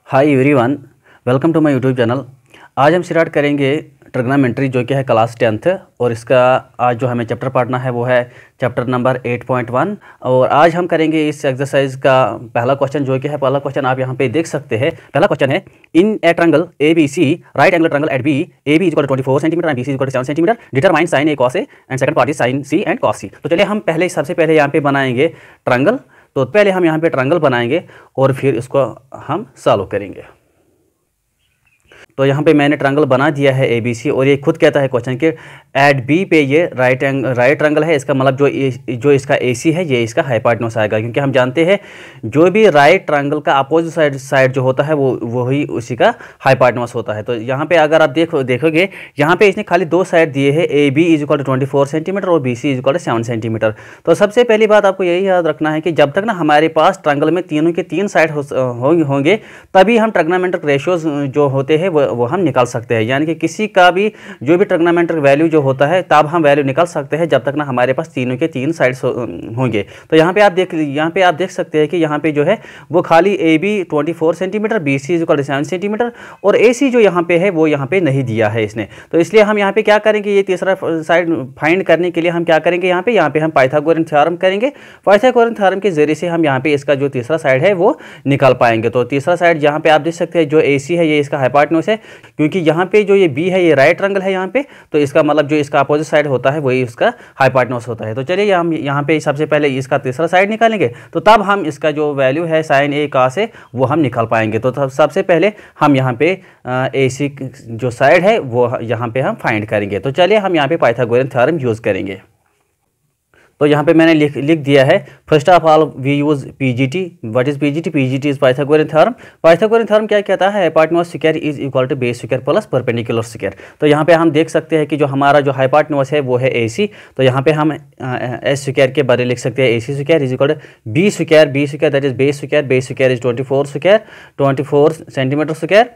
Hi everyone, welcome to my YouTube channel. आज हम start करेंगे ट्रिग्नोमेट्री जो कि है क्लास 10th और इसका आज जो हमें चैप्टर पढ़ना है वो है चैप्टर नंबर 8.1। और आज हम करेंगे इस एक्सरसाइज का पहला क्वेश्चन जो कि है पहला क्वेश्चन आप यहाँ पे देख सकते हैं। पहला क्वेश्चन है in a triangle A B C right angle triangle at B A B equal 24 centimetre and B C equal 7 centimetre determine sine A cos A and second part is sine C and cos C. तो चलिए हम सबसे पहले यहाँ पे बनाएंगे triangle. तो पहले हम यहाँ पे ट्रायंगल बनाएंगे और फिर इसको हम सॉल्व करेंगे। तो यहाँ पे मैंने ट्रायंगल बना दिया है ए बी सी और ये खुद कहता है क्वेश्चन के एट बी पे ये राइट ट्रायंगल है। इसका मतलब जो इसका ए सी है ये इसका हाइपोटेन्यूज आएगा, क्योंकि हम जानते हैं जो भी राइट ट्रायंगल का अपोजिट साइड जो होता है वो ही उसी का हाइपोटेन्यूज होता है। तो यहाँ पे अगर आप देखोगे यहाँ पे इसने खाली दो साइड दिए हैं, A B is equal to 24 centimetre और B C is equal to 7 centimetre. तो सबसे पहली बात आपको यही याद रखना है कि जब तक ना हमारे पास ट्रायंगल में तीनों के तीन साइड होंगे तभी हम ट्रिग्नोमेट्रिक रेशियोज जो होते हैं वो हम निकाल सकते हैं। यानी कि किसी का भी जो भी ट्रिग्नोमेट्रिक वैल्यू जो होता है तब हम वैल्यू निकाल सकते हैं जब तक ना हमारे पास तीनों के तीन साइड्स होंगे। तो यहाँ पे आप देख सकते हैं कि यहाँ पे जो है वो खाली A B 24 centimetre, B C is equal to 7 centimetre और ए सी जो यहाँ पे है वो यहाँ पे नहीं दिया है इसने। तो इसलिए हम यहाँ पे क्या करेंगे, ये तीसरा साइड फाइंड करने के लिए हम क्या करेंगे, यहाँ पे हम पाइथागोरन थ्योरम करेंगे। पाइथागोरन थ्योरम के जरिए से हम यहाँ पे इसका जो तीसरा साइड है वो निकाल पाएंगे। तो तीसरा साइड यहाँ पे आप देख सकते हैं जो ए सी है ये इसका हाइपोटेन्यूज है, क्योंकि यहाँ पे जो ये बी है ये राइट ट्रायंगल है यहाँ पे, तो इसका मतलब जो इसका अपोजिट साइड होता है वही उसका हाइपोटेन्यूज होता है। तो चलिए हम यहाँ पे सबसे पहले इसका तीसरा साइड निकालेंगे, तो तब हम इसका जो वैल्यू है साइन ए कॉस ए वो हम निकाल पाएंगे। तो सबसे पहले हम यहाँ पे ए सी जो साइड है वो यहाँ पे हम फाइंड करेंगे। तो चलिए हम यहाँ पे पाइथागोरन थ्योरम यूज़ करेंगे। तो यहाँ पे मैंने लिख दिया है, first of all we use PGT. What is PGT? PGT is Pythagorean theorem. Pythagorean theorem क्या कहता है, hypotenuse square is equal to base square plus perpendicular square. तो यहाँ पे हम देख सकते हैं कि जो हमारा जो हाइपोटेन्यूज है वो है ए सी। तो यहाँ पे हम एस स्क्वायर के बारे लिख सकते हैं A C square is equal to B square that is base square is 24 centimetre square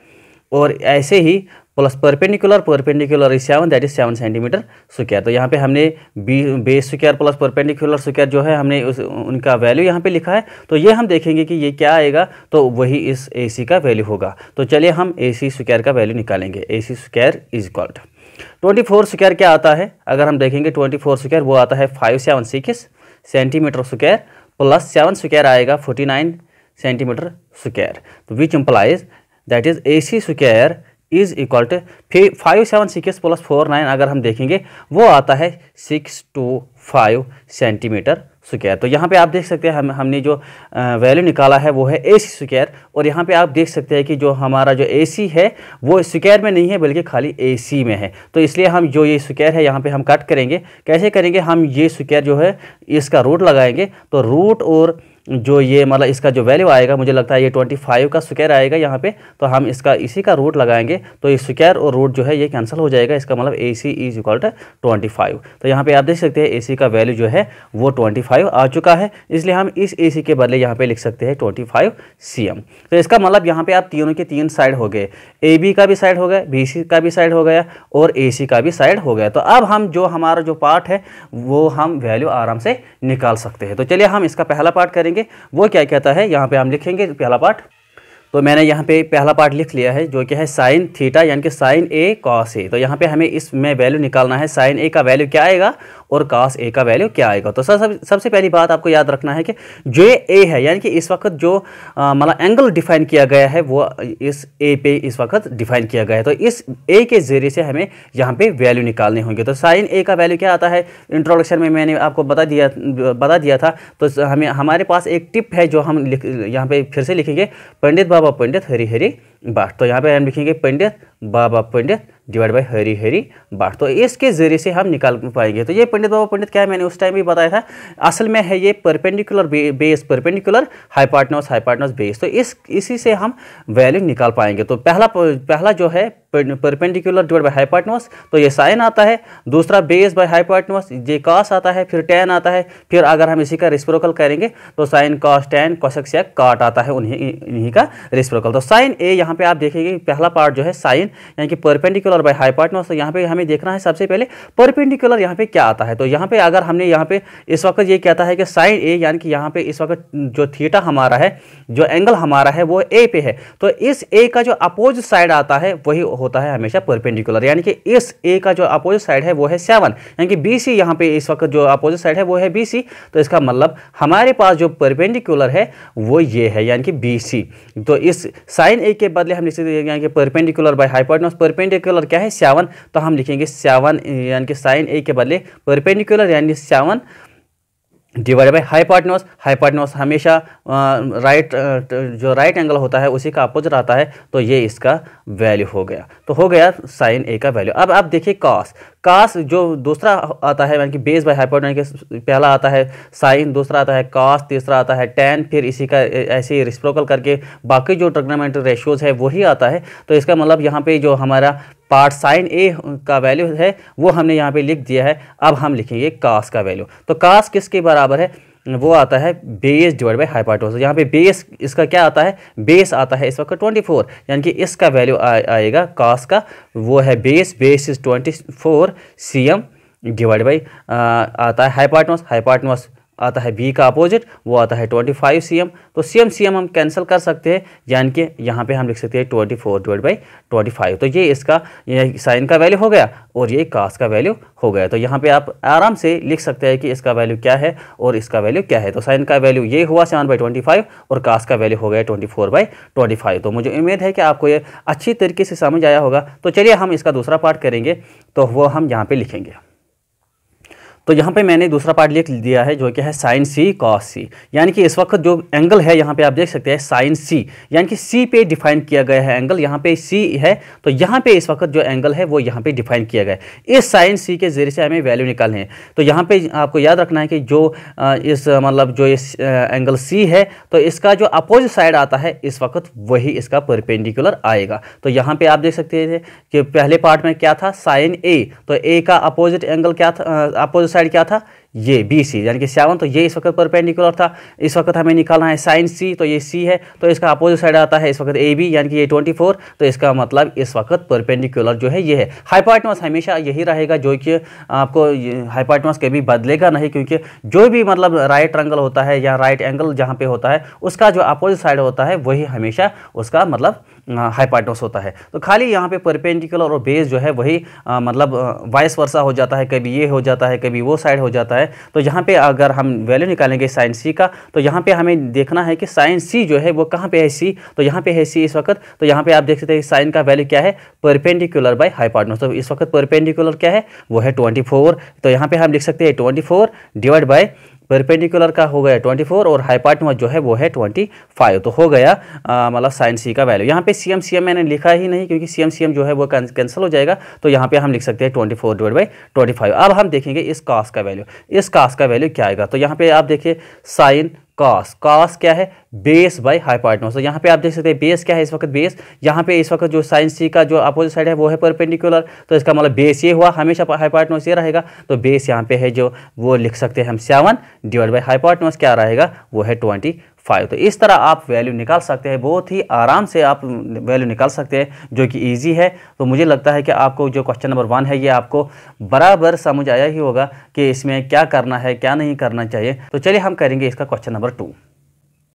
और ऐसे ही plus perpendicular is 7 that is 7 centimetre square. तो यहाँ पे हमने base square plus perpendicular square जो है हमने उनका वैल्यू यहाँ पे लिखा है। तो ये हम देखेंगे कि ये क्या आएगा, तो वही इस ए सी का वैल्यू होगा। तो चलिए हम ए सी स्क्वायर का वैल्यू निकालेंगे। A C square is equal to 24 square क्या आता है, अगर हम देखेंगे 24 स्क्वायर वो आता है 576 सेंटीमीटर स्क्वायर प्लस 7 स्क्वायर आएगा 49 सेंटीमीटर स्क्वायर। तो which implies that is A C square is equal to 576 plus 49 अगर हम देखेंगे वो आता है 625 सेंटीमीटर स्क्वायर। तो यहाँ पे आप देख सकते हैं हमने जो वैल्यू निकाला है वो है ए सी स्क्वायर और यहाँ पे आप देख सकते हैं कि जो हमारा जो ए सी है वो स्क्वायर में नहीं है बल्कि खाली ए सी में है। तो इसलिए हम जो ये स्क्वायर है यहाँ पे हम कट करेंगे। कैसे करेंगे, हम ये स्क्वायर जो है इसका रूट लगाएंगे। तो रूट और जो ये मतलब इसका जो वैल्यू आएगा, मुझे लगता है ये 25 का स्क्वायर आएगा यहाँ पे, तो हम इसका इसी का रूट लगाएंगे। तो ये स्क्वायर और रूट जो है ये कैंसिल हो जाएगा। इसका मतलब ए सी इज इक्वल टू 25। तो यहाँ पे आप देख सकते हैं ए सी का वैल्यू जो है वो 25 आ चुका है, इसलिए हम इस ए सी के बदले यहाँ पे लिख सकते हैं 25 cm। तो इसका मतलब यहाँ पे आप तीनों के तीन साइड हो गए, ए बी का भी साइड हो गया, बी सी का भी साइड हो गया और ए सी का भी साइड हो गया। तो अब हम जो हमारा जो पार्ट है वो हम वैल्यू आराम से निकाल सकते हैं। तो चलिए हम इसका पहला पार्ट करेंगे। वो क्या कहता है, यहाँ पे हम लिखेंगे पहला पार्ट। तो मैंने यहाँ पे पहला पार्ट लिख लिया है जो कि है साइन थीटा यानी कि साइन ए कॉस ए। तो यहाँ पे हमें इसमें वैल्यू निकालना है, साइन ए का वैल्यू क्या आएगा और कॉस ए का वैल्यू क्या आएगा। तो सबसे पहली बात आपको याद रखना है कि जो ए है यानी कि इस वक्त जो मतलब एंगल डिफाइन किया गया है वो इस ए पे इस वक्त डिफाइन किया गया है। तो इस ए के जरिए से हमें यहाँ पे वैल्यू निकालने होंगे। तो साइन ए का वैल्यू क्या आता है, इंट्रोडक्शन में मैंने आपको बता दिया था। तो हमारे पास एक टिप है जो हम यहाँ पे फिर से लिखेंगे, पंडित बाबा पंडित हरि हरि बाट। तो यहाँ पे हम लिखेंगे पंडित बाबा पंडित डिवाइड बाय हरि हरि बाट। तो इसके जरिए से हम निकाल पाएंगे। तो ये पंडित बाबा पंडित क्या है, मैंने उस टाइम भी बताया था, असल में है ये perpendicular base perpendicular hypotenuse base. तो इसी से हम वैल्यू निकाल पाएंगे। तो पहला जो है परपेंडिकुलर डिवाइड बाय हाइपोटेन्यूज, तो ये साइन आता है। दूसरा बेस बाय हाइपोटेन्यूज ये कॉस आता है, फिर टेन आता है। फिर अगर हम इसी का रेसिप्रोकल करेंगे तो sine cos tan cosec sec cot आता है इन्हीं का रेसिप्रोकल। तो साइन ए यहाँ पे आप देखेंगे पहला पार्ट जो है साइन यानी कि परपेंडिकुलर बाय हाइपोटेन्यूज। तो यहाँ पे हमें देखना है सबसे पहले परपेंडिकुलर यहाँ पे क्या आता है। तो यहाँ पे अगर हमने यहाँ पे इस वक्त ये कहता है कि साइन ए, यानी कि यहाँ पे इस वक्त जो थीटा हमारा है, जो एंगल हमारा है वो ए पे है, तो इस ए का जो अपोजिट साइड आता है वही होता है हमेशा परपेंडिकुलर, यानी कि इस ए का जो अपोजिट साइड है वो है 7, यानी कि बी सी। यहाँ पे इस वक्त जो अपोजिट साइड है वो है बी सी। तो इसका मतलब हमारे पास जो परपेंडिकुलर है वो ये है, यानी कि बी सी। तो इस साइन ए के बदले हम लिख सकते हैं यानी कि परपेंडिकुलर बाय हाइपोटेन्यूज। परपेंडिकुलर क्या है 7, तो हम लिखेंगे 7 यानी कि साइन ए के बदले परपेंडिकुलर यानी 7 डिवाइड बाई हाइपोटेन्यूज। हाइपोटेन्यूज हमेशा जो राइट एंगल होता है उसी का अपोजिट आता है, तो ये इसका वैल्यू हो गया। तो हो गया साइन ए का वैल्यू। अब आप देखिए कॉस। कॉस जो दूसरा आता है यानी कि बेस बाय हाइपोटेन्यूज, पहला आता है साइन, दूसरा आता है कॉस, तीसरा आता है टेन, फिर इसी का ऐसे ही रेसिप्रोकल करके बाकी जो ट्रिग्नोमेट्री रेशियोज है वही आता है। तो इसका मतलब यहाँ पे जो हमारा पार्ट साइन ए का वैल्यू है वो हमने यहाँ पे लिख दिया है। अब हम लिखेंगे कास का वैल्यू। तो कास किसके बराबर है, वो आता है बेस डिवाइड बाई हाइपोटेन्यूज। यहाँ पे बेस इसका क्या आता है, बेस आता है इस वक्त 24, यानी कि इसका वैल्यू आएगा कास का, वो है base is 24 cm divide by आता है हाइपोटेन्यूज। हाइपोटेन्यूज आता है बी का अपोजिट, वो आता है 25 cm। तो cm हम कैंसिल कर सकते हैं, यानी कि यहाँ पे हम लिख सकते हैं 24 डिवाइड बाई 25। तो ये इसका साइन का वैल्यू हो गया और ये कास का वैल्यू हो गया। तो यहाँ पे आप आराम से लिख सकते हैं कि इसका वैल्यू क्या है और इसका वैल्यू क्या है। तो साइन का वैल्यू ये हुआ 7/25 और कास का वैल्यू हो गया 24/25। तो मुझे उम्मीद है कि आपको ये अच्छी तरीके से समझ आया होगा। तो चलिए हम इसका दूसरा पार्ट करेंगे, तो वो हम यहाँ पे लिखेंगे। तो यहाँ पे मैंने दूसरा पार्ट लिख दिया है जो कि है साइन सी कॉस सी, यानी कि इस वक्त जो एंगल है यहाँ पे आप देख सकते हैं साइन सी, यानी कि सी पे डिफाइन किया गया है एंगल। यहाँ पे सी है तो यहाँ पे इस वक्त जो एंगल है वो यहाँ पे डिफाइन किया गया है। इस साइन सी के जरिए से हमें वैल्यू निकालनी है। तो यहाँ पे आपको याद रखना है कि जो इस एंगल सी है तो इसका जो अपोजिट साइड आता है इस वक्त वही इसका परपेंडिकुलर आएगा। तो यहाँ पे आप देख सकते थे कि पहले पार्ट में क्या था साइन ए, तो ए का अपोजिट एंगल क्या था, अपोजिट साइड क्या था, ये बी सी, यानी कि 7। तो ये इस वक्त परपेंडिकुलर था। इस वक्त हमें निकालना है साइन सी, तो ये सी है, तो इसका अपोजिट साइड आता है इस वक्त ए बी, यानी कि ये 24। तो इसका मतलब इस वक्त परपेंडिकुलर जो है ये है। हाइपोटेन्यूज हमेशा यही रहेगा, जो कि आपको हाइपोटेन्यूज कभी बदलेगा नहीं, क्योंकि जो भी मतलब राइट ट्रायंगल होता है या राइट एंगल जहाँ पे होता है उसका जो अपोजिट साइड होता है वही हमेशा उसका मतलब हाइपोटेन्यूज होता है। तो खाली यहाँ पे परपेंडिकुलर और बेस जो है वही मतलब वाइस वर्सा हो जाता है, कभी ये हो जाता है कभी वो साइड हो जाता है। तो यहाँ पे अगर हम वैल्यू निकालेंगे साइन सी का, तो यहाँ पे हमें देखना है कि साइन सी जो है वो कहाँ पे है, सी, तो यहाँ पे है सी इस वक्त। तो यहाँ पे आप देख सकते हैं साइन का वैल्यू क्या है, परपेंडिकुलर बाय हाइपोटेन्यूज। तो इस वक्त परपेंडिकुलर क्या है, वो है 24। तो यहाँ पे हम लिख सकते हैं 24 डिवाइड बाय परपेंडिकुलर का हो गया 24 और हाइपोटेन्यूज जो है वो है 25। तो हो गया मतलब साइन सी का वैल्यू। यहाँ पे cm मैंने लिखा ही नहीं क्योंकि cm जो है वो कैंसिल हो जाएगा। तो यहाँ पे हम लिख सकते हैं 24 डिवाइड बाई 25। अब हम देखेंगे इस कास का वैल्यू। इस कास का वैल्यू क्या आएगा, तो यहाँ पे आप देखिए साइन कॉस, कॉस क्या है, बेस बाय हाइपोटेन्यूज। तो यहाँ पे आप देख सकते हैं बेस क्या है इस वक्त, बेस। यहाँ पे इस वक्त जो साइन सी का जो अपोजिट साइड है वो है परपेंडिकुलर, तो इसका मतलब बेस ये हुआ, हमेशा हाइपोटेन्यूज ये रहेगा। तो बेस यहाँ पे है जो वो लिख सकते हैं हम 7 डिवाइड बाय हाइपोटेन्यूज क्या रहेगा, वो है 25। तो इस तरह आप वैल्यू निकाल सकते हैं, बहुत ही आराम से आप वैल्यू निकाल सकते हैं, जो कि ईजी है। तो मुझे लगता है कि आपको जो क्वेश्चन नंबर 1 है ये आपको बराबर समझ आया ही होगा कि इसमें क्या करना है क्या नहीं करना चाहिए। तो चलिए हम करेंगे इसका क्वेश्चन नंबर 2।